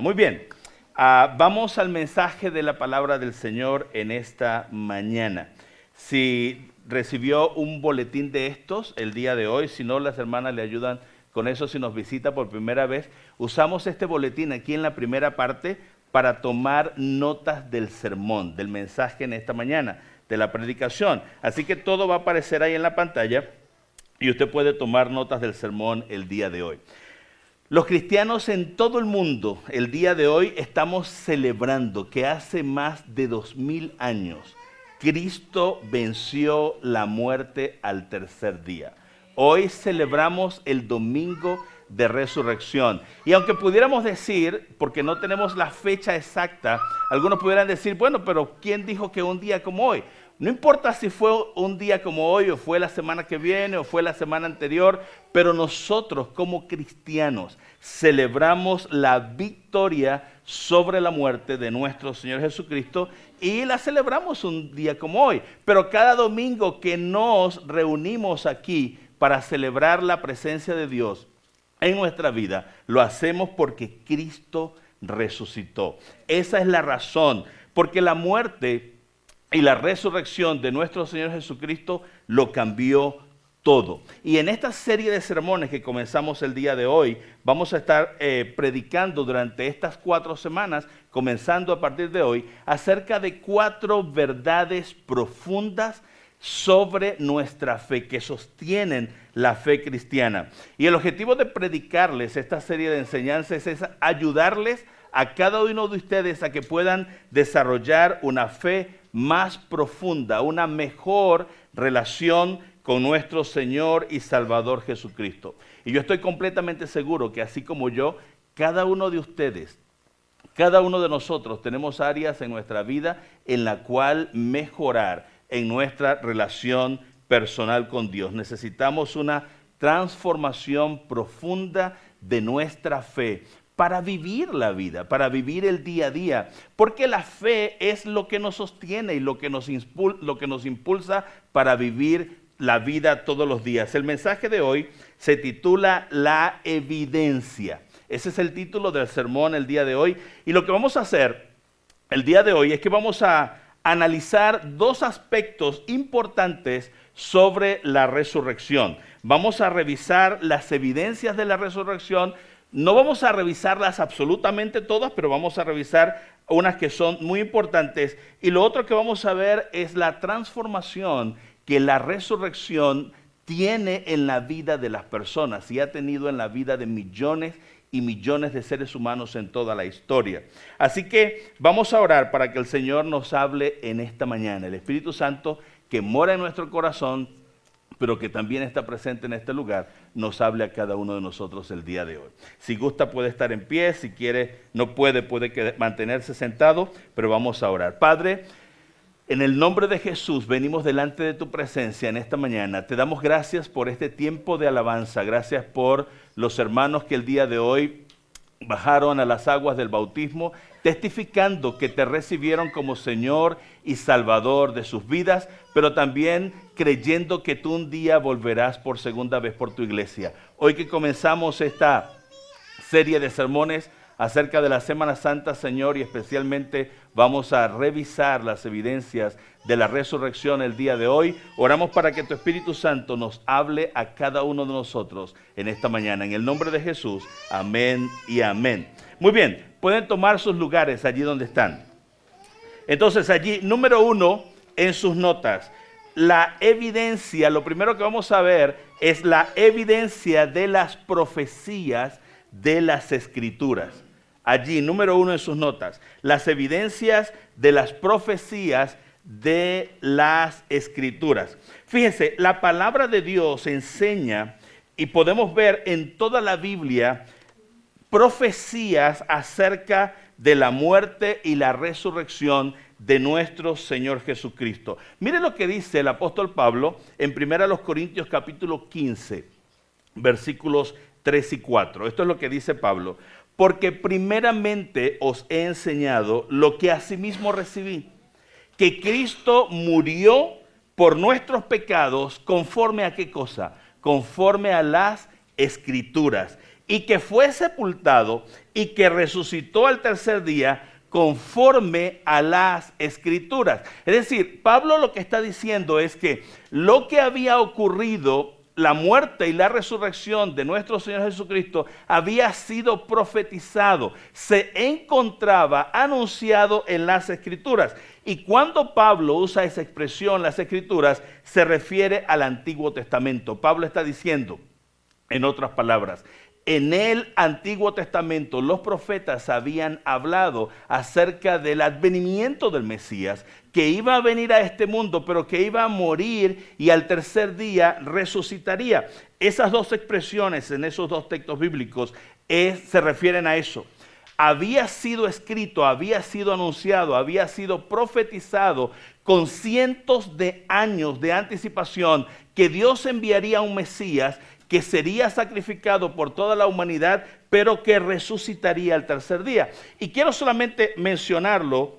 Muy bien, vamos al mensaje de la palabra del Señor en esta mañana. Si recibió un boletín de estos el día de hoy, si no, las hermanas le ayudan con eso. Si nos visita por primera vez, usamos este boletín aquí en la primera parte para tomar notas del sermón, del mensaje en esta mañana, de la predicación. Así que todo va a aparecer ahí en la pantalla y usted puede tomar notas del sermón el día de hoy. Los cristianos en todo el mundo, el día de hoy, estamos celebrando que hace más de 2000 años, Cristo venció la muerte al tercer día. Hoy celebramos el domingo de resurrección. Y aunque pudiéramos decir, porque no tenemos la fecha exacta, algunos pudieran decir, bueno, pero ¿quién dijo que un día como hoy? No importa si fue un día como hoy, o fue la semana que viene, o fue la semana anterior, pero nosotros como cristianos celebramos la victoria sobre la muerte de nuestro Señor Jesucristo y la celebramos un día como hoy. Pero cada domingo que nos reunimos aquí para celebrar la presencia de Dios en nuestra vida, lo hacemos porque Cristo resucitó. Esa es la razón, porque la muerte y la resurrección de nuestro Señor Jesucristo lo cambió todo. Y en esta serie de sermones que comenzamos el día de hoy, vamos a estar predicando durante estas 4 semanas, comenzando a partir de hoy, acerca de 4 verdades profundas sobre nuestra fe, que sostienen la fe cristiana. Y el objetivo de predicarles esta serie de enseñanzas es ayudarles a cada uno de ustedes a que puedan desarrollar una fe más profunda, una mejor relación con nuestro Señor y Salvador Jesucristo. Y yo estoy completamente seguro que así como yo, cada uno de ustedes, cada uno de nosotros tenemos áreas en nuestra vida en la cual mejorar en nuestra relación personal con Dios. Necesitamos una transformación profunda de nuestra fe para vivir la vida, para vivir el día a día, porque la fe es lo que nos sostiene y lo que nos impulsa para vivir la vida todos los días. El mensaje de hoy se titula La Evidencia. Ese es el título del sermón el día de hoy. Y lo que vamos a hacer el día de hoy es que vamos a analizar 2 aspectos importantes sobre la resurrección. Vamos a revisar las evidencias de la resurrección. No vamos a revisarlas absolutamente todas, pero vamos a revisar unas que son muy importantes. Y lo otro que vamos a ver es la transformación que la resurrección tiene en la vida de las personas y ha tenido en la vida de millones y millones de seres humanos en toda la historia. Así que vamos a orar para que el Señor nos hable en esta mañana. El Espíritu Santo que mora en nuestro corazón, pero que también está presente en este lugar, nos hable a cada uno de nosotros el día de hoy. Si gusta puede estar en pie, si quiere, no puede mantenerse sentado, pero vamos a orar. Padre, en el nombre de Jesús venimos delante de tu presencia en esta mañana. Te damos gracias por este tiempo de alabanza, gracias por los hermanos que el día de hoy bajaron a las aguas del bautismo, testificando que te recibieron como Señor y Salvador de sus vidas, pero también creyendo que tú un día volverás por segunda vez por tu iglesia. Hoy que comenzamos esta serie de sermones acerca de la Semana Santa, Señor, y especialmente vamos a revisar las evidencias de la resurrección el día de hoy. Oramos para que tu Espíritu Santo nos hable a cada uno de nosotros en esta mañana. En el nombre de Jesús, amén y amén. Muy bien, pueden tomar sus lugares allí donde están. Entonces allí, número 1, en sus notas, la evidencia, lo primero que vamos a ver es la evidencia de las profecías de las Escrituras. Allí, número 1 en sus notas, las evidencias de las profecías de las Escrituras. Fíjense, la palabra de Dios enseña y podemos ver en toda la Biblia profecías acerca de la muerte y la resurrección de nuestro Señor Jesucristo. Miren lo que dice el apóstol Pablo en 1 Corintios capítulo 15, versículos 3 y 4. Esto es lo que dice Pablo. Porque primeramente os he enseñado lo que asimismo recibí, que Cristo murió por nuestros pecados, ¿conforme a qué cosa? Conforme a las Escrituras, y que fue sepultado y que resucitó al tercer día conforme a las Escrituras. Es decir, Pablo lo que está diciendo es que lo que había ocurrido, la muerte y la resurrección de nuestro Señor Jesucristo, había sido profetizado, se encontraba anunciado en las Escrituras. Y cuando Pablo usa esa expresión, las Escrituras, se refiere al Antiguo Testamento. Pablo está diciendo, en otras palabras, en el Antiguo Testamento los profetas habían hablado acerca del advenimiento del Mesías, que iba a venir a este mundo, pero que iba a morir y al tercer día resucitaría. Esas dos expresiones en esos dos textos bíblicos se refieren a eso. Había sido escrito, había sido anunciado, había sido profetizado con cientos de años de anticipación que Dios enviaría a un Mesías que sería sacrificado por toda la humanidad, pero que resucitaría al tercer día. Y quiero solamente mencionarlo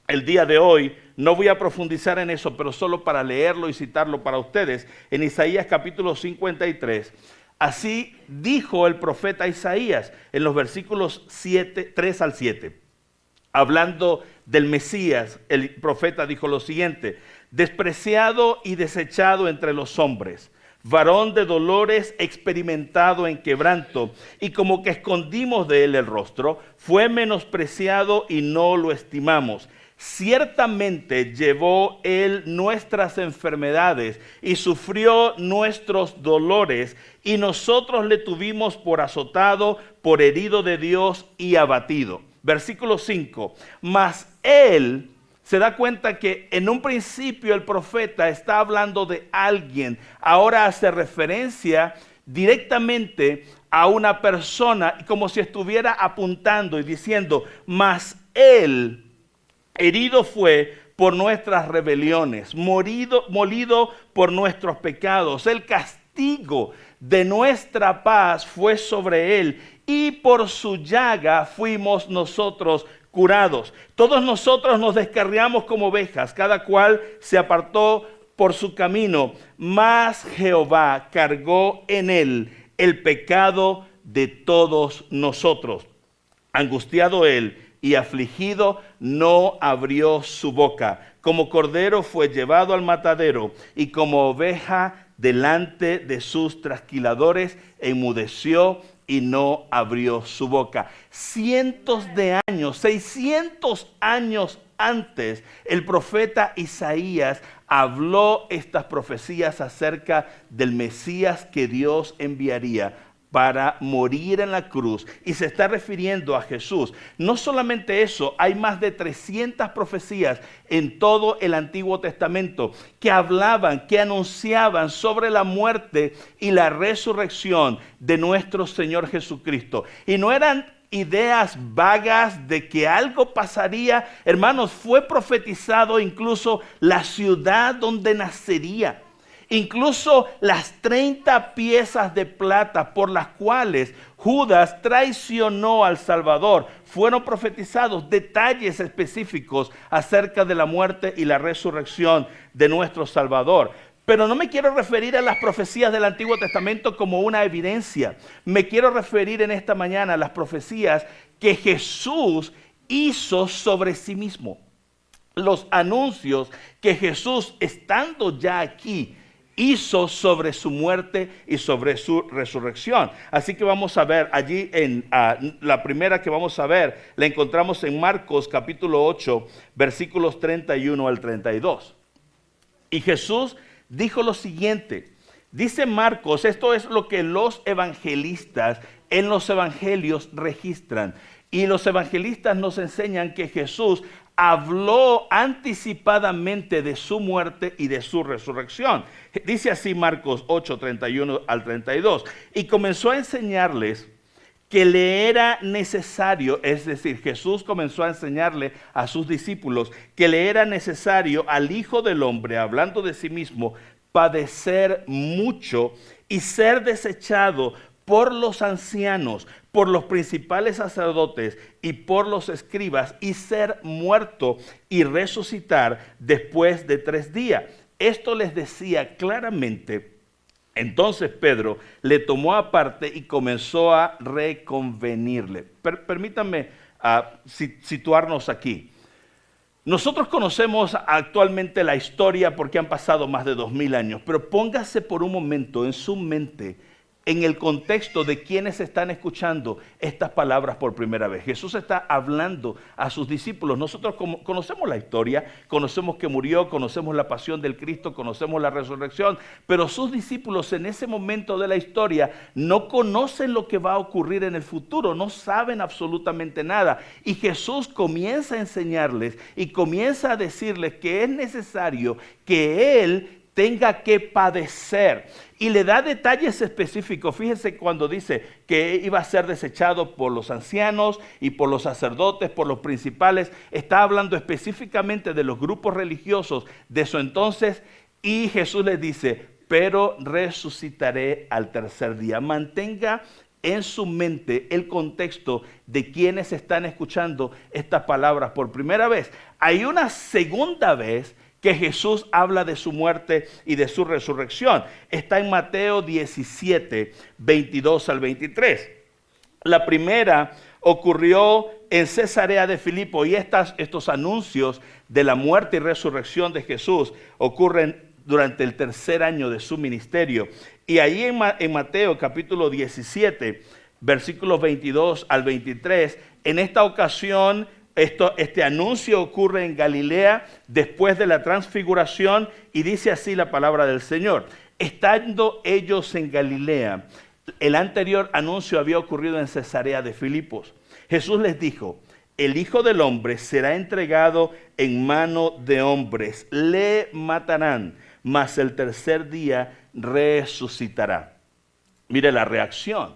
el día de hoy, no voy a profundizar en eso, pero solo para leerlo y citarlo para ustedes, en Isaías capítulo 53. Así dijo el profeta Isaías en los versículos 3 al 7. Hablando del Mesías, el profeta dijo lo siguiente: despreciado y desechado entre los hombres, varón de dolores, experimentado en quebranto, y como que escondimos de él el rostro, fue menospreciado y no lo estimamos. Ciertamente llevó él nuestras enfermedades y sufrió nuestros dolores, y nosotros le tuvimos por azotado, por herido de Dios y abatido. Versículo 5, mas él... Se da cuenta que en un principio el profeta está hablando de alguien, ahora hace referencia directamente a una persona, como si estuviera apuntando y diciendo, mas él herido fue por nuestras rebeliones, molido por nuestros pecados, el castigo de nuestra paz fue sobre él, y por su llaga fuimos nosotros curados. Todos nosotros nos descarriamos como ovejas, cada cual se apartó por su camino, mas Jehová cargó en él el pecado de todos nosotros. Angustiado él y afligido, no abrió su boca. Como cordero fue llevado al matadero, y como oveja delante de sus trasquiladores enmudeció y no abrió su boca. Cientos de años, 600 años antes, el profeta Isaías habló estas profecías acerca del Mesías que Dios enviaría para morir en la cruz, y se está refiriendo a Jesús. No solamente eso, hay más de 300 profecías en todo el Antiguo Testamento que hablaban, que anunciaban sobre la muerte y la resurrección de nuestro Señor Jesucristo. Y no eran ideas vagas de que algo pasaría. Hermanos, fue profetizado incluso la ciudad donde nacería. Incluso las 30 piezas de plata por las cuales Judas traicionó al Salvador fueron profetizados, detalles específicos acerca de la muerte y la resurrección de nuestro Salvador. Pero no me quiero referir a las profecías del Antiguo Testamento como una evidencia. Me quiero referir en esta mañana a las profecías que Jesús hizo sobre sí mismo. Los anuncios que Jesús, estando ya aquí, hizo sobre su muerte y sobre su resurrección. Así que vamos a ver allí la primera que vamos a ver, la encontramos en Marcos capítulo 8, versículos 31 al 32. Y Jesús dijo lo siguiente, dice Marcos, esto es lo que los evangelistas en los evangelios registran. Y los evangelistas nos enseñan que Jesús habló anticipadamente de su muerte y de su resurrección. Dice así Marcos 8, 31 al 32. Y comenzó a enseñarles que le era necesario, es decir, Jesús comenzó a enseñarle a sus discípulos que le era necesario al Hijo del Hombre, hablando de sí mismo, padecer mucho y ser desechado por los ancianos, por los principales sacerdotes y por los escribas, y ser muerto y resucitar después de 3 días. Esto les decía claramente Entonces Pedro le tomó aparte y comenzó a reconvenirle. Permítanme situarnos aquí. Nosotros conocemos actualmente la historia porque han pasado más de 2000 años, pero póngase por un momento en su mente en el contexto de quienes están escuchando estas palabras por primera vez. Jesús está hablando a sus discípulos. Nosotros conocemos la historia, conocemos que murió, conocemos la pasión del Cristo, conocemos la resurrección, pero sus discípulos en ese momento de la historia no conocen lo que va a ocurrir en el futuro, no saben absolutamente nada. Y Jesús comienza a enseñarles y comienza a decirles que es necesario que Él tenga que padecer. Y le da detalles específicos. Fíjese cuando dice que iba a ser desechado por los ancianos y por los sacerdotes, por los principales. Está hablando específicamente de los grupos religiosos de su entonces. Y Jesús les dice, pero resucitaré al tercer día. Mantenga en su mente el contexto de quienes están escuchando estas palabras por primera vez. Hay una segunda vez que Jesús habla de su muerte y de su resurrección. Está en Mateo 17, 22 al 23. La primera ocurrió en Cesarea de Filipo y estos anuncios de la muerte y resurrección de Jesús ocurren durante el tercer año de su ministerio. Y ahí en Mateo capítulo 17, versículos 22 al 23, en esta ocasión este anuncio ocurre en Galilea después de la transfiguración y dice así la palabra del Señor. Estando ellos en Galilea, el anterior anuncio había ocurrido en Cesarea de Filipos. Jesús les dijo, el Hijo del Hombre será entregado en mano de hombres, le matarán, mas el tercer día resucitará. Mire la reacción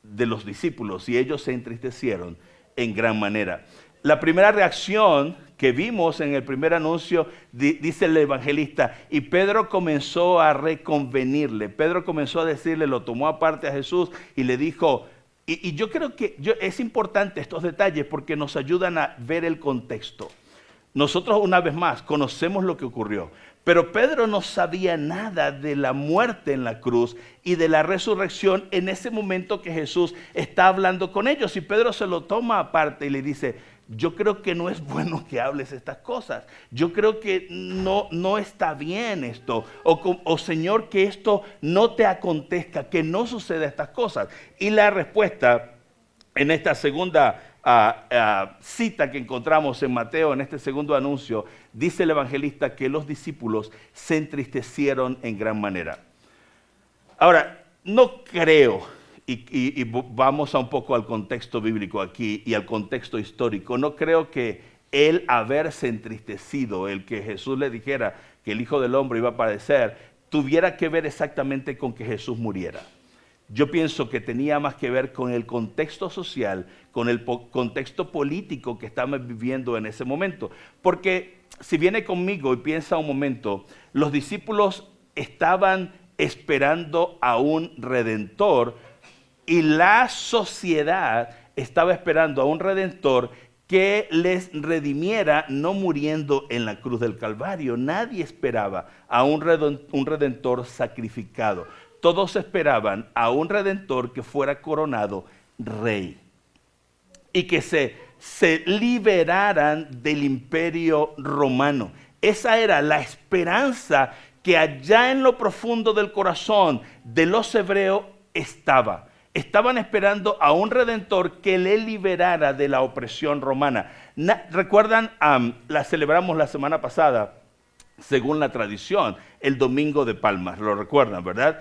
de los discípulos y ellos se entristecieron en gran manera. La primera reacción que vimos en el primer anuncio, dice el evangelista, y Pedro comenzó a reconvenirle. Pedro comenzó a decirle, lo tomó aparte a Jesús y le dijo, y yo creo que es importante estos detalles porque nos ayudan a ver el contexto. Nosotros una vez más conocemos lo que ocurrió, pero Pedro no sabía nada de la muerte en la cruz y de la resurrección en ese momento que Jesús está hablando con ellos. Y Pedro se lo toma aparte y le dice, yo creo que no es bueno que hables estas cosas. Yo creo que no está bien esto. O Señor, que esto no te acontezca, que no suceda estas cosas. Y la respuesta en esta segunda cita que encontramos en Mateo, en este segundo anuncio, dice el evangelista que los discípulos se entristecieron en gran manera. Ahora, no creo, y vamos a un poco al contexto bíblico aquí y al contexto histórico, no creo que el haberse entristecido, el que Jesús le dijera que el Hijo del Hombre iba a padecer, tuviera que ver exactamente con que Jesús muriera. Yo pienso que tenía más que ver con el contexto social, con el contexto político que estamos viviendo en ese momento. Porque si viene conmigo y piensa un momento, los discípulos estaban esperando a un redentor y la sociedad estaba esperando a un redentor que les redimiera no muriendo en la cruz del Calvario. Nadie esperaba a un redentor sacrificado. Todos esperaban a un redentor que fuera coronado rey y que se liberaran del imperio romano. Esa era la esperanza que allá en lo profundo del corazón de los hebreos estaba. Estaban esperando a un redentor que le liberara de la opresión romana. ¿Recuerdan? La celebramos la semana pasada, según la tradición, el Domingo de Palmas. Lo recuerdan, ¿verdad?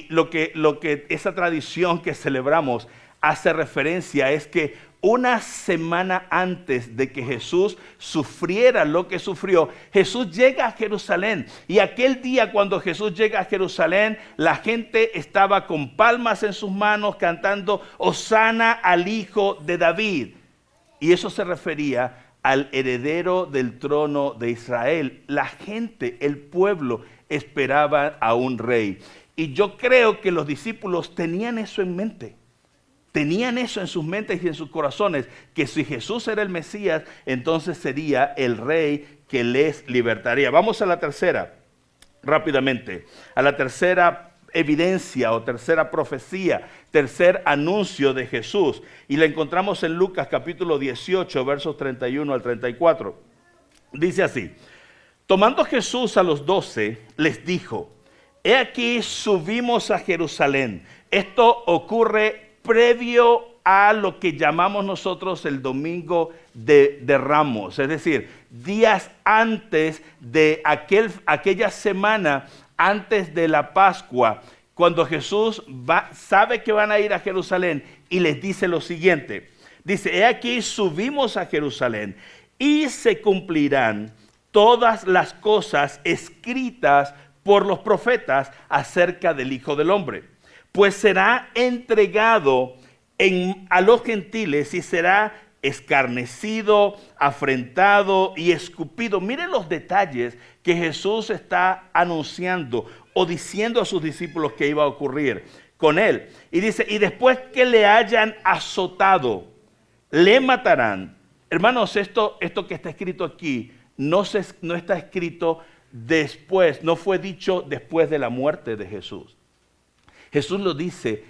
Lo que esa tradición que celebramos hace referencia es que una semana antes de que Jesús sufriera lo que sufrió, Jesús llega a Jerusalén. Y aquel día cuando Jesús llega a Jerusalén, la gente estaba con palmas en sus manos cantando Hosana al Hijo de David. Y eso se refería al heredero del trono de Israel. La gente, el pueblo, esperaba a un rey. Y yo creo que los discípulos tenían eso en mente. Tenían eso en sus mentes y en sus corazones, que si Jesús era el Mesías, entonces sería el rey que les libertaría. Vamos a la tercera, rápidamente. A la tercera evidencia o tercera profecía, tercer anuncio de Jesús. Y la encontramos en Lucas capítulo 18, versos 31 al 34. Dice así: tomando Jesús a los 12, les dijo: he aquí subimos a Jerusalén. Esto ocurre previo a lo que llamamos nosotros el domingo de Ramos, es decir, días antes de aquella semana antes de la Pascua, cuando Jesús sabe que van a ir a Jerusalén y les dice lo siguiente. Dice: he aquí subimos a Jerusalén y se cumplirán todas las cosas escritas por los profetas acerca del Hijo del Hombre, pues será entregado a los gentiles y será escarnecido, afrentado y escupido. Miren los detalles que Jesús está anunciando o diciendo a sus discípulos que iba a ocurrir con él. Y dice: y después que le hayan azotado, le matarán. Hermanos, esto que está escrito aquí no está escrito después, no fue dicho después de la muerte de Jesús. Jesús lo dice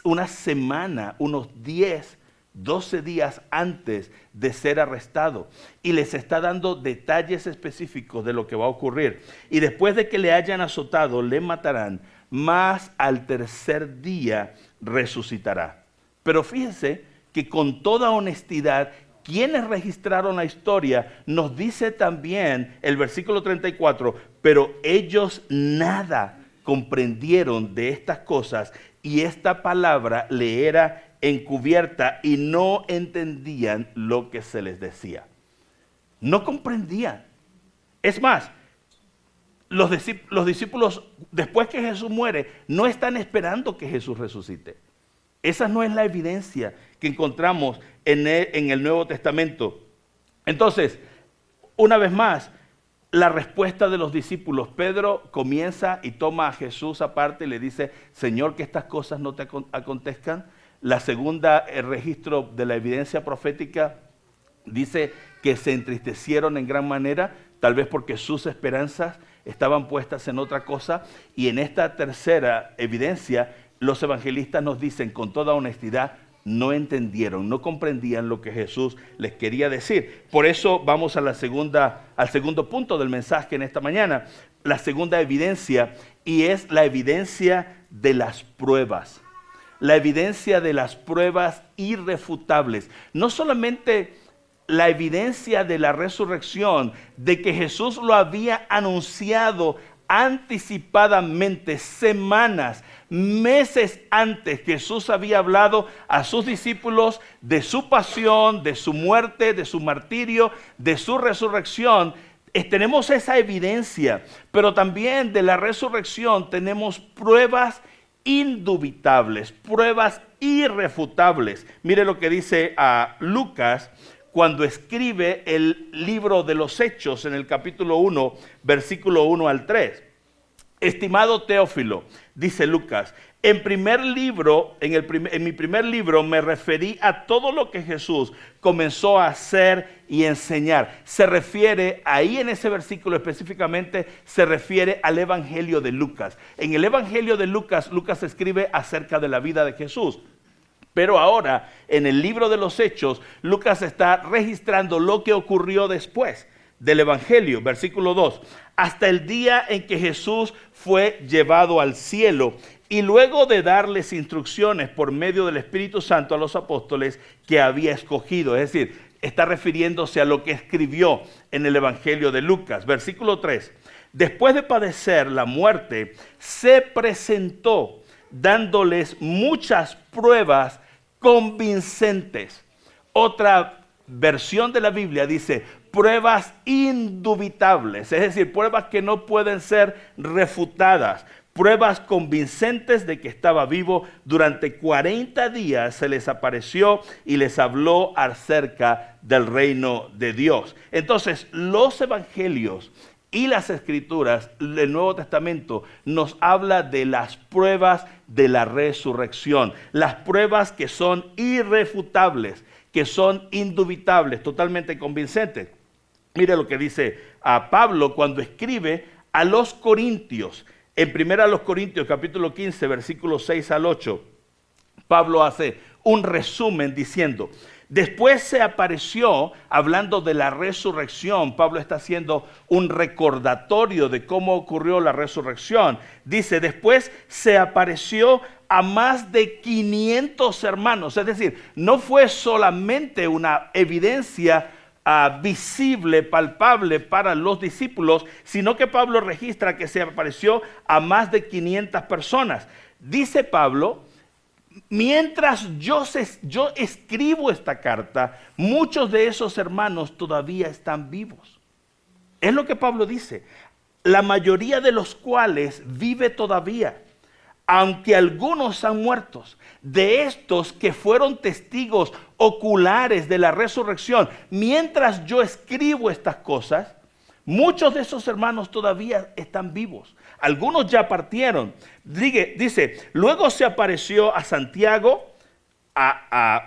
una semana, unos 10, 12 días antes de ser arrestado, y les está dando detalles específicos de lo que va a ocurrir. Y después de que le hayan azotado, le matarán, mas al tercer día resucitará. Pero fíjense que con toda honestidad, quienes registraron la historia, nos dice también el versículo 34, pero ellos nada comprendieron de estas cosas, y esta palabra le era encubierta y no entendían lo que se les decía. No comprendían. Es más, los discípulos, después que Jesús muere, no están esperando que Jesús resucite. Esa no es la evidencia que encontramos en el Nuevo Testamento. Entonces, una vez más, la respuesta de los discípulos. Pedro comienza y toma a Jesús aparte y le dice: Señor, que estas cosas no te acontezcan. La segunda, el registro de la evidencia profética, dice que se entristecieron en gran manera, tal vez porque sus esperanzas estaban puestas en otra cosa. Y en esta tercera evidencia, los evangelistas nos dicen con toda honestidad: no entendieron, no comprendían lo que Jesús les quería decir. Por eso vamos al segundo punto del mensaje en esta mañana, la segunda evidencia, y es la evidencia de las pruebas. La evidencia de las pruebas irrefutables. No solamente la evidencia de la resurrección, de que Jesús lo había anunciado anticipadamente, semanas, meses antes. Jesús había hablado a sus discípulos de su pasión, de su muerte, de su martirio, de su resurrección. Tenemos esa evidencia, pero también de la resurrección tenemos pruebas indubitables, pruebas irrefutables. Mire lo que dice a Lucas cuando escribe el libro de los Hechos en el capítulo 1, versículo 1 al 3. Estimado Teófilo, dice Lucas, en mi primer libro me referí a todo lo que Jesús comenzó a hacer y enseñar. Se refiere, ahí en ese versículo específicamente, se refiere al Evangelio de Lucas. En el Evangelio de Lucas, Lucas escribe acerca de la vida de Jesús. Pero ahora, en el libro de los Hechos, Lucas está registrando lo que ocurrió después del Evangelio. Versículo 2, hasta el día en que Jesús fue llevado al cielo, y luego de darles instrucciones por medio del Espíritu Santo a los apóstoles que había escogido. Es decir, está refiriéndose a lo que escribió en el Evangelio de Lucas. Versículo 3, después de padecer la muerte, se presentó dándoles muchas pruebas convincentes. Otra versión de la Biblia dice pruebas indubitables, es decir, pruebas que no pueden ser refutadas, pruebas convincentes de que estaba vivo. Durante 40 días se les apareció y les habló acerca del reino de Dios. Entonces, los evangelios y las escrituras del Nuevo Testamento nos habla de las pruebas de la resurrección, las pruebas que son irrefutables, que son indubitables, totalmente convincentes. Mire lo que dice a Pablo cuando escribe a los Corintios En 1 Corintios capítulo 15, versículos 6 al 8, Pablo hace un resumen diciendo, después se apareció, hablando de la resurrección, Pablo está haciendo un recordatorio de cómo ocurrió la resurrección. Dice, después se apareció a más de 500 hermanos, es decir, no fue solamente una evidencia visible, palpable para los discípulos, sino que Pablo registra que se apareció a más de 500 personas. Dice Pablo, mientras yo escribo esta carta, muchos de esos hermanos todavía están vivos. Es lo que Pablo dice, la mayoría de los cuales vive todavía, aunque algunos han muerto. De estos que fueron testigos oculares de la resurrección, mientras yo escribo estas cosas, muchos de esos hermanos todavía están vivos. Algunos ya partieron. Dice, luego se apareció a Santiago,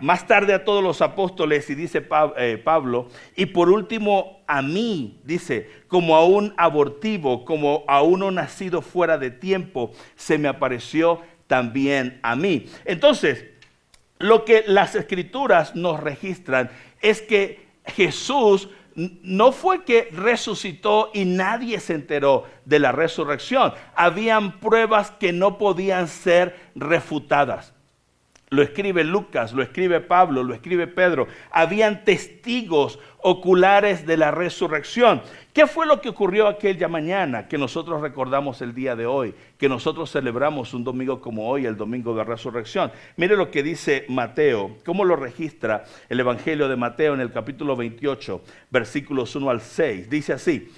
más tarde a todos los apóstoles, y dice Pablo, y por último a mí, dice, como a un abortivo, como a uno nacido fuera de tiempo, se me apareció también a mí. Entonces, lo que las escrituras nos registran es que Jesús no fue que resucitó y nadie se enteró de la resurrección. Habían pruebas que no podían ser refutadas. Lo escribe Lucas, lo escribe Pablo, lo escribe Pedro. Habían testigos oculares de la resurrección. ¿Qué fue lo que ocurrió aquella mañana que nosotros recordamos el día de hoy? Que nosotros celebramos un domingo como hoy, el domingo de resurrección. Mire lo que dice Mateo, cómo lo registra el Evangelio de Mateo en el capítulo 28, versículos 1 al 6. Dice así: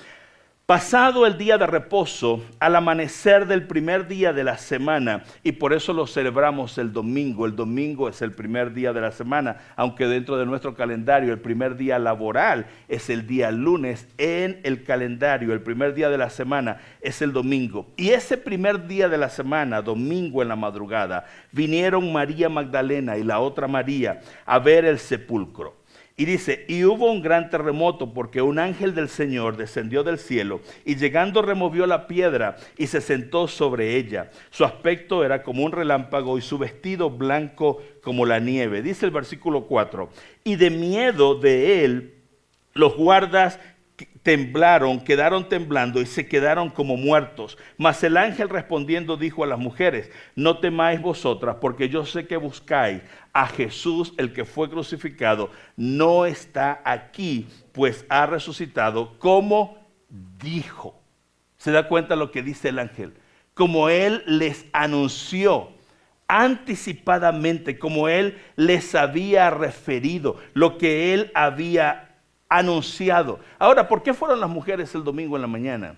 pasado el día de reposo, al amanecer del primer día de la semana, y por eso lo celebramos el domingo es el primer día de la semana, aunque dentro de nuestro calendario el primer día laboral es el día lunes, en el calendario el primer día de la semana es el domingo. Y ese primer día de la semana, domingo en la madrugada, vinieron María Magdalena y la otra María a ver el sepulcro. Y dice, y hubo un gran terremoto porque un ángel del Señor descendió del cielo y llegando removió la piedra y se sentó sobre ella. Su aspecto era como un relámpago y su vestido blanco como la nieve. Dice el versículo 4, y de miedo de él los guardas quedaron temblando y se quedaron como muertos. Mas el ángel respondiendo dijo a las mujeres, no temáis vosotras, porque yo sé que buscáis a Jesús, el que fue crucificado. No está aquí, pues ha resucitado, como dijo. ¿Se da cuenta lo que dice el ángel? Como él les anunció anticipadamente, como él les había referido, lo que él había anunciado. Ahora, ¿por qué fueron las mujeres el domingo en la mañana?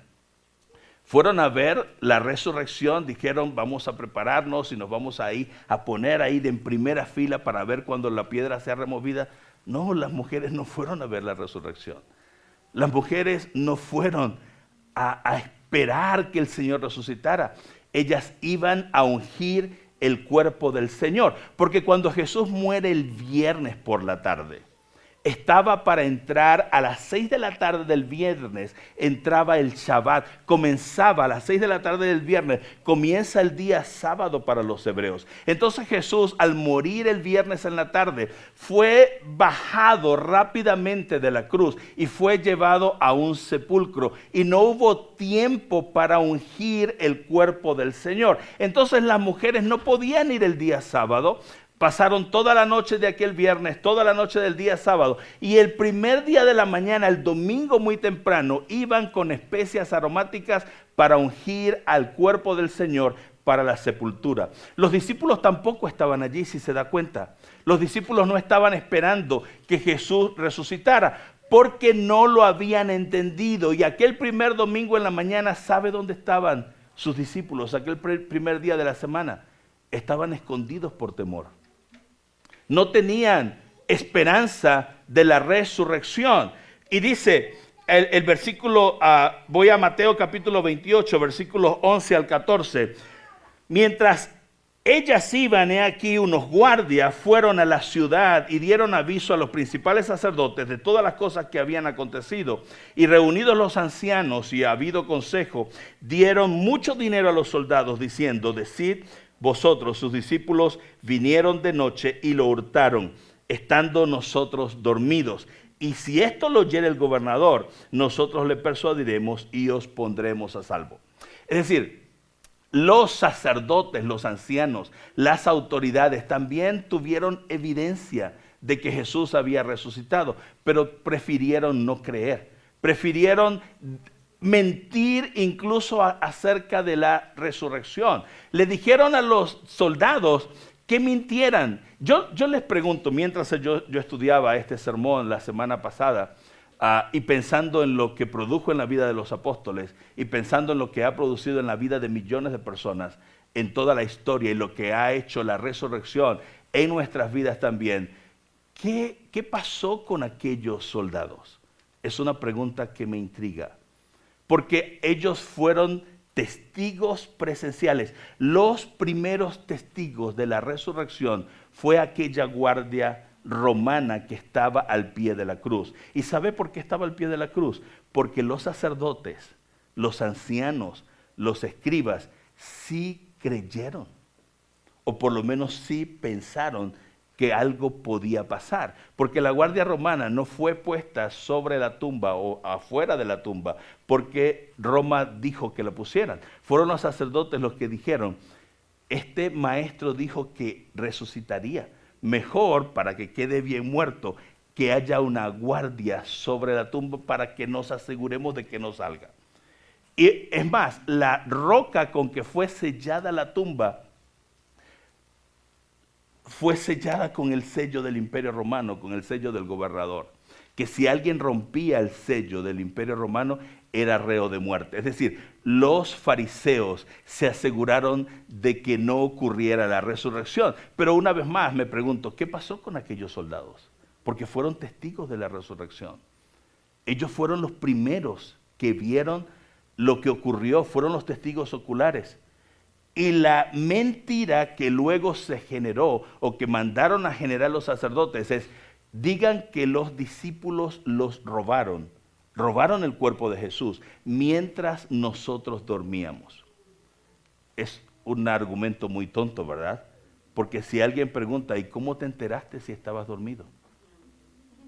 Fueron a ver la resurrección, dijeron vamos a prepararnos y nos vamos a ir a poner ahí en primera fila para ver cuando la piedra sea removida. No, las mujeres no fueron a ver la resurrección. Las mujeres no fueron a esperar que el Señor resucitara. Ellas iban a ungir el cuerpo del Señor, porque cuando Jesús muere el viernes por la tarde, estaba para entrar a las 6 de la tarde del viernes, entraba el Shabbat, comenzaba a las 6 de la tarde del viernes, comienza el día sábado para los hebreos. Entonces Jesús, al morir el viernes en la tarde, fue bajado rápidamente de la cruz y fue llevado a un sepulcro y no hubo tiempo para ungir el cuerpo del Señor. Entonces las mujeres no podían ir el día sábado. Pasaron toda la noche de aquel viernes, toda la noche del día sábado, y el primer día de la mañana, el domingo muy temprano, iban con especias aromáticas para ungir al cuerpo del Señor para la sepultura. Los discípulos tampoco estaban allí, si se da cuenta. Los discípulos no estaban esperando que Jesús resucitara, porque no lo habían entendido. Y aquel primer domingo en la mañana, ¿sabe dónde estaban sus discípulos? Aquel primer día de la semana, estaban escondidos por temor. No tenían esperanza de la resurrección. Y dice el versículo, voy a Mateo capítulo 28, versículos 11 al 14. Mientras Ellas iban, he aquí, unos guardias fueron a la ciudad y dieron aviso a los principales sacerdotes de todas las cosas que habían acontecido. Y reunidos los ancianos y habido consejo, dieron mucho dinero a los soldados, diciendo: decid vosotros, sus discípulos vinieron de noche y lo hurtaron, estando nosotros dormidos. Y si esto lo oyere el gobernador, nosotros le persuadiremos y os pondremos a salvo. Es decir, los sacerdotes, los ancianos, las autoridades también tuvieron evidencia de que Jesús había resucitado, pero prefirieron no creer, prefirieron mentir incluso acerca de la resurrección. Le dijeron a los soldados que mintieran. Yo les pregunto, mientras yo estudiaba este sermón la semana pasada, y pensando en lo que produjo en la vida de los apóstoles y pensando en lo que ha producido en la vida de millones de personas en toda la historia y lo que ha hecho la resurrección en nuestras vidas también, ¿qué pasó con aquellos soldados? Es una pregunta que me intriga, porque ellos fueron testigos presenciales. Los primeros testigos de la resurrección fue aquella guardia romana que estaba al pie de la cruz. ¿Y sabe por qué estaba al pie de la cruz? Porque los sacerdotes, los ancianos, los escribas sí creyeron, o por lo menos sí pensaron que algo podía pasar, porque la guardia romana no fue puesta sobre la tumba o afuera de la tumba porque Roma dijo que la pusieran. Fueron los sacerdotes los que dijeron: este maestro dijo que resucitaría. Mejor, para que quede bien muerto, que haya una guardia sobre la tumba para que nos aseguremos de que no salga. Y es más, la roca con que fue sellada la tumba fue sellada con el sello del Imperio Romano, con el sello del gobernador. Que si alguien rompía el sello del Imperio Romano, era reo de muerte. Es decir, los fariseos se aseguraron de que no ocurriera la resurrección. Pero una vez más me pregunto, ¿qué pasó con aquellos soldados? Porque fueron testigos de la resurrección. Ellos fueron los primeros que vieron lo que ocurrió, fueron los testigos oculares. Y la mentira que luego se generó o que mandaron a generar los sacerdotes es: digan que los discípulos los robaron el cuerpo de Jesús mientras nosotros dormíamos. Es un argumento muy tonto, ¿verdad? Porque si alguien pregunta: ¿y cómo te enteraste si estabas dormido?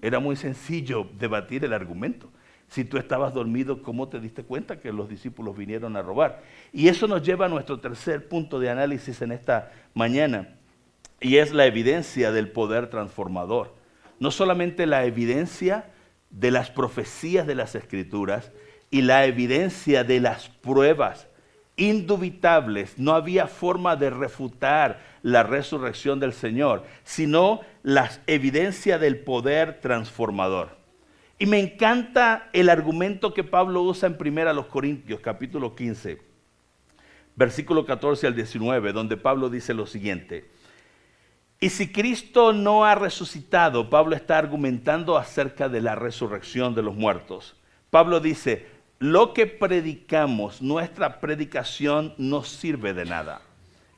Era muy sencillo debatir el argumento. Si tú estabas dormido, ¿cómo te diste cuenta que los discípulos vinieron a robar? Y eso nos lleva a nuestro tercer punto de análisis en esta mañana, y es la evidencia del poder transformador. No solamente la evidencia de las profecías de las Escrituras y la evidencia de las pruebas indubitables, no había forma de refutar la resurrección del Señor, sino la evidencia del poder transformador. Y me encanta el argumento que Pablo usa en 1 Corintios, capítulo 15, versículo 14 al 19, donde Pablo dice lo siguiente: y si Cristo no ha resucitado, Pablo está argumentando acerca de la resurrección de los muertos. Pablo dice: lo que predicamos, nuestra predicación no sirve de nada,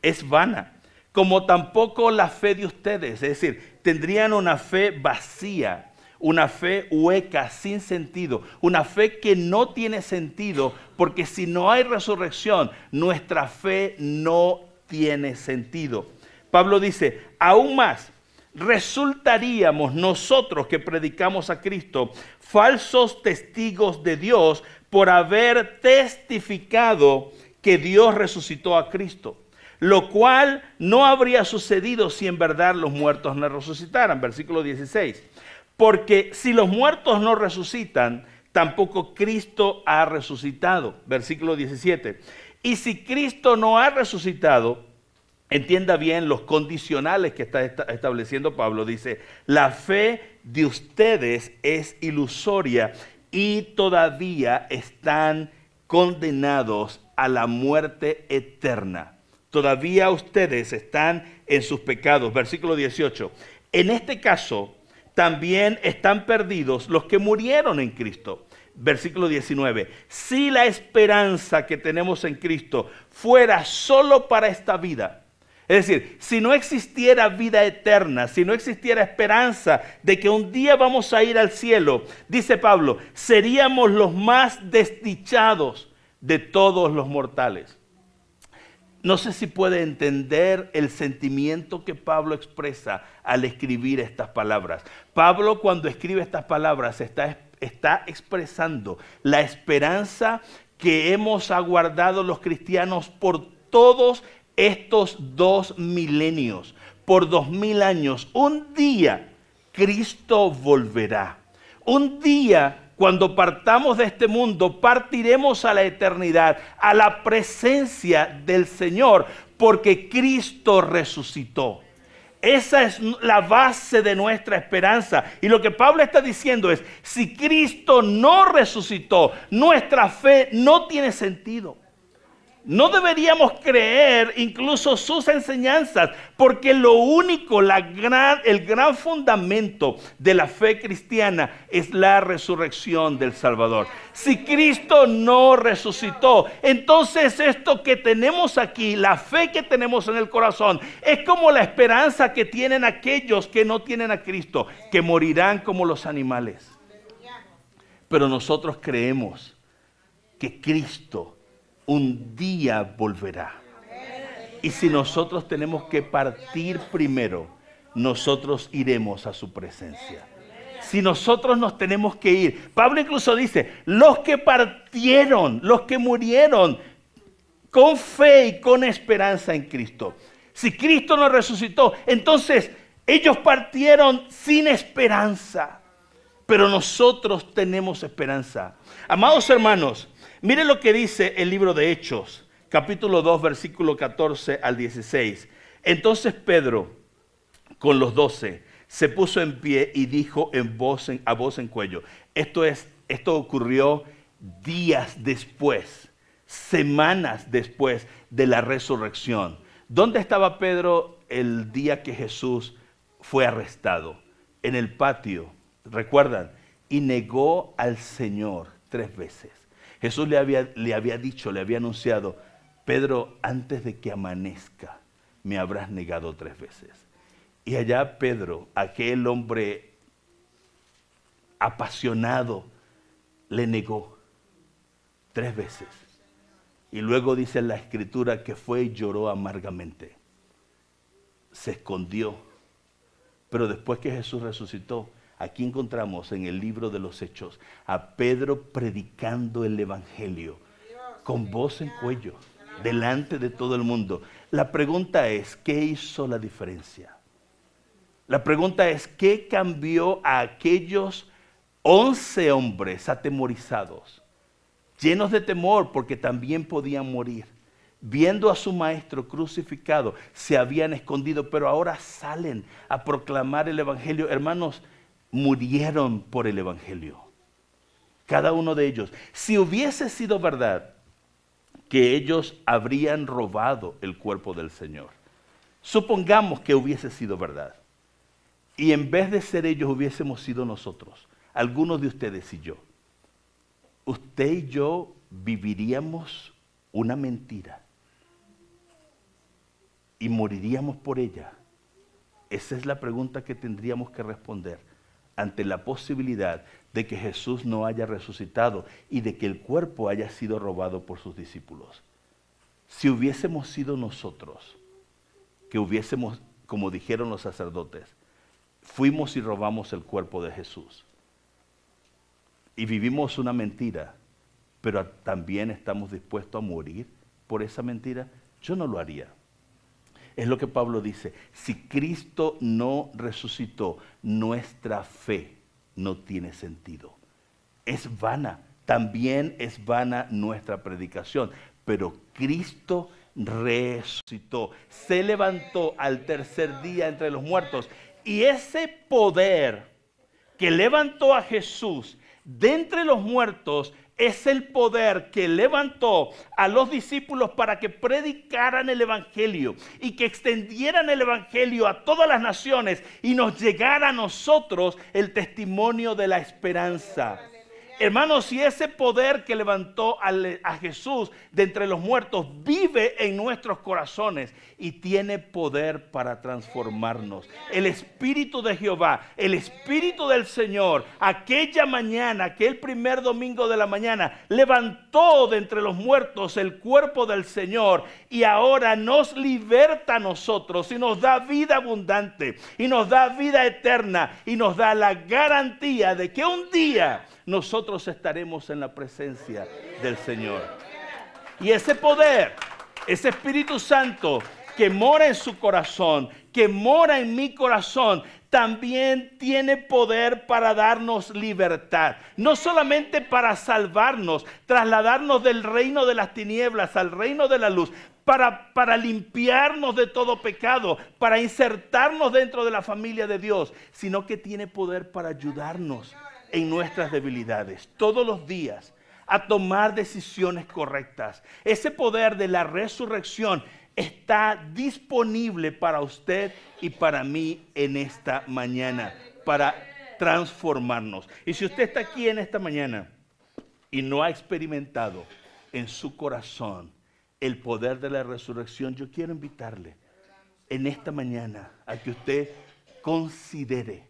es vana, como tampoco la fe de ustedes. Es decir, tendrían una fe vacía, una fe hueca, sin sentido, una fe que no tiene sentido, porque si no hay resurrección, nuestra fe no tiene sentido. Pablo dice: aún más, resultaríamos nosotros que predicamos a Cristo falsos testigos de Dios por haber testificado que Dios resucitó a Cristo, lo cual no habría sucedido si en verdad los muertos no resucitaran. Versículo 16. Porque si los muertos no resucitan, tampoco Cristo ha resucitado. Versículo 17. Y si Cristo no ha resucitado, entienda bien los condicionales que está estableciendo Pablo. Dice: la fe de ustedes es ilusoria y todavía están condenados a la muerte eterna. Todavía ustedes están en sus pecados. Versículo 18. En este caso, también están perdidos los que murieron en Cristo. Versículo 19. Si la esperanza que tenemos en Cristo fuera solo para esta vida, Es decir, si no existiera vida eterna, si no existiera esperanza de que un día vamos a ir al cielo, dice Pablo, seríamos los más desdichados de todos los mortales. No sé si puede entender el sentimiento que Pablo expresa al escribir estas palabras. Pablo, cuando escribe estas palabras, está expresando la esperanza que hemos aguardado los cristianos por todos estos 2 milenios, por 2000 años. Un día Cristo volverá. Un día, cuando partamos de este mundo, partiremos a la eternidad, a la presencia del Señor, porque Cristo resucitó. Esa es la base de nuestra esperanza. Y lo que Pablo está diciendo es, si Cristo no resucitó, nuestra fe no tiene sentido. No deberíamos creer incluso sus enseñanzas, porque lo único, el gran fundamento de la fe cristiana es la resurrección del Salvador. Si Cristo no resucitó, entonces esto que tenemos aquí, la fe que tenemos en el corazón, es como la esperanza que tienen aquellos que no tienen a Cristo, que morirán como los animales. Pero nosotros creemos que Cristo un día volverá. Y si nosotros tenemos que partir primero, nosotros iremos a su presencia. Si nosotros nos tenemos que ir, Pablo incluso dice, los que partieron, los que murieron con fe y con esperanza en Cristo. Si Cristo no resucitó, entonces ellos partieron sin esperanza. Pero nosotros tenemos esperanza. Amados hermanos, miren lo que dice el libro de Hechos, capítulo 2, versículo 14 al 16. Entonces Pedro, con los 12, se puso en pie y dijo a voz en cuello. Esto ocurrió días después, semanas después de la resurrección. ¿Dónde estaba Pedro el día que Jesús fue arrestado? En el patio, ¿recuerdan? Y negó al Señor 3 veces. Jesús le había dicho, le había anunciado, Pedro, antes de que amanezca, me habrás negado 3 veces. Y allá Pedro, aquel hombre apasionado, le negó 3 veces. Y luego dice la Escritura que fue y lloró amargamente. Se escondió. Pero después que Jesús resucitó, aquí encontramos en el libro de los Hechos a Pedro predicando el Evangelio con voz en cuello, delante de todo el mundo. La pregunta es, ¿qué hizo la diferencia? La pregunta es, ¿qué cambió a aquellos 11 hombres atemorizados, llenos de temor porque también podían morir? Viendo a su maestro crucificado, se habían escondido, pero ahora salen a proclamar el Evangelio. Hermanos, murieron por el Evangelio. Cada uno de ellos. Si hubiese sido verdad que ellos habrían robado el cuerpo del Señor, supongamos que hubiese sido verdad, y en vez de ser ellos hubiésemos sido nosotros, algunos de ustedes y yo, usted y yo viviríamos una mentira y moriríamos por ella. Esa es la pregunta que tendríamos que responder ante la posibilidad de que Jesús no haya resucitado y de que el cuerpo haya sido robado por sus discípulos. Si hubiésemos sido nosotros, que hubiésemos, como dijeron los sacerdotes, fuimos y robamos el cuerpo de Jesús y vivimos una mentira, pero también estamos dispuestos a morir por esa mentira, yo no lo haría. Es lo que Pablo dice, si Cristo no resucitó, nuestra fe no tiene sentido. Es vana, también es vana nuestra predicación, pero Cristo resucitó, se levantó al tercer día entre los muertos, y ese poder que levantó a Jesús de entre los muertos es el poder que levantó a los discípulos para que predicaran el Evangelio y que extendieran el Evangelio a todas las naciones y nos llegara a nosotros el testimonio de la esperanza. Hermanos, si ese poder que levantó a Jesús de entre los muertos vive en nuestros corazones y tiene poder para transformarnos. El Espíritu de Jehová, el Espíritu del Señor, aquella mañana, aquel primer domingo de la mañana, levantó de entre los muertos el cuerpo del Señor y ahora nos liberta a nosotros y nos da vida abundante y nos da vida eterna y nos da la garantía de que un día nosotros estaremos en la presencia del Señor. Y ese poder, ese Espíritu Santo que mora en su corazón, que mora en mi corazón, también tiene poder para darnos libertad. No solamente para salvarnos, trasladarnos del reino de las tinieblas al reino de la luz, para limpiarnos de todo pecado, para insertarnos dentro de la familia de Dios, sino que tiene poder para ayudarnos en nuestras debilidades, todos los días, a tomar decisiones correctas. Ese poder de la resurrección está disponible para usted y para mí en esta mañana, para transformarnos. Y si usted está aquí en esta mañana y no ha experimentado en su corazón el poder de la resurrección, yo quiero invitarle en esta mañana a que usted considere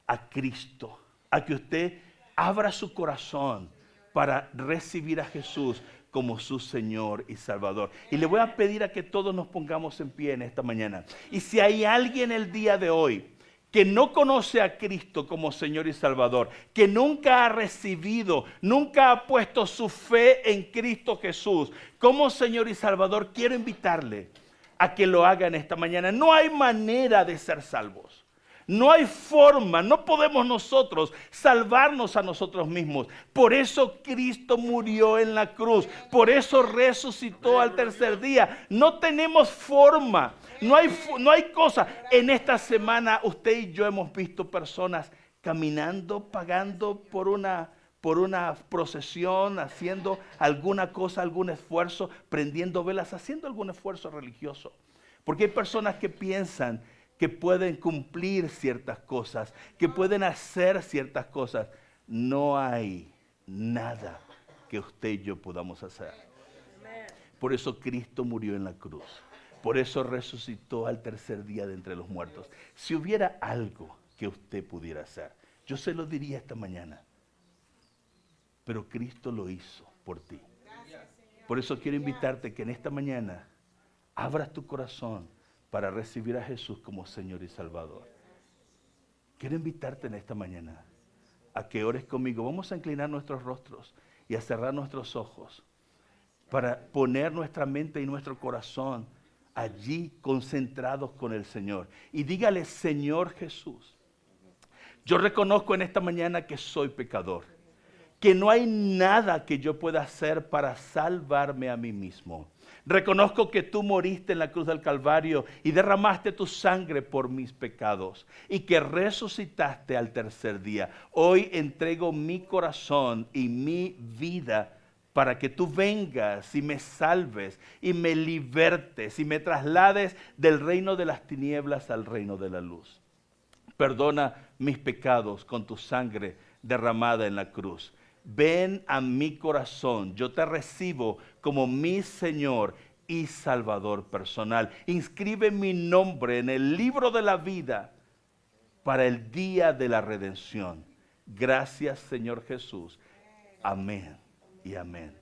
a Cristo, a que usted abra su corazón para recibir a Jesús como su Señor y Salvador. Y le voy a pedir a que todos nos pongamos en pie en esta mañana. Y si hay alguien el día de hoy que no conoce a Cristo como Señor y Salvador, que nunca ha recibido, nunca ha puesto su fe en Cristo Jesús como Señor y Salvador, quiero invitarle a que lo haga en esta mañana. No hay manera de ser salvos. No hay forma, no podemos nosotros salvarnos a nosotros mismos. Por eso Cristo murió en la cruz. Por eso resucitó al tercer día. No tenemos forma, no hay cosa. En esta semana usted y yo hemos visto personas caminando, pagando por una procesión, haciendo alguna cosa, algún esfuerzo, prendiendo velas, haciendo algún esfuerzo religioso. Porque hay personas que piensan que pueden cumplir ciertas cosas, que pueden hacer ciertas cosas. No hay nada que usted y yo podamos hacer. Por eso Cristo murió en la cruz. Por eso resucitó al tercer día de entre los muertos. Si hubiera algo que usted pudiera hacer, yo se lo diría esta mañana. Pero Cristo lo hizo por ti. Por eso quiero invitarte que en esta mañana abras tu corazón para recibir a Jesús como Señor y Salvador. Quiero invitarte en esta mañana a que ores conmigo. Vamos a inclinar nuestros rostros y a cerrar nuestros ojos para poner nuestra mente y nuestro corazón allí concentrados con el Señor. Y dígale: Señor Jesús, yo reconozco en esta mañana que soy pecador, que no hay nada que yo pueda hacer para salvarme a mí mismo. Reconozco que tú moriste en la cruz del Calvario y derramaste tu sangre por mis pecados y que resucitaste al tercer día. Hoy entrego mi corazón y mi vida para que tú vengas y me salves y me libertes y me traslades del reino de las tinieblas al reino de la luz. Perdona mis pecados con tu sangre derramada en la cruz. Ven a mi corazón, yo te recibo como mi Señor y Salvador personal. Inscribe mi nombre en el libro de la vida para el día de la redención. Gracias, Señor Jesús. Amén y amén.